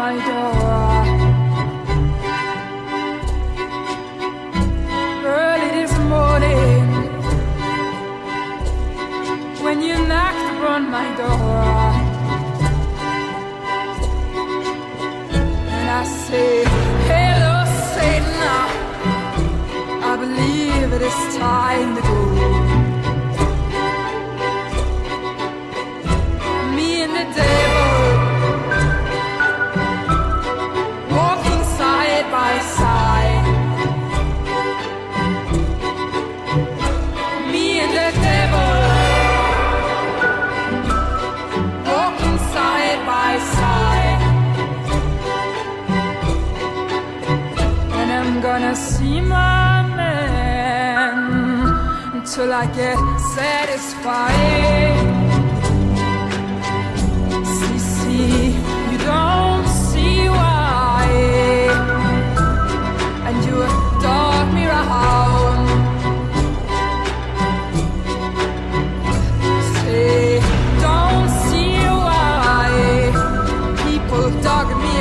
my door. Early this morning, when you knocked upon my door, and I say, hello Satan, I believe it is time to go. Me and the devil walking side by side. Me and the devil walking side by side. And I'm gonna see my man until I get satisfied. See, you don't see why, and you dog me around. Say, don't see why people dog me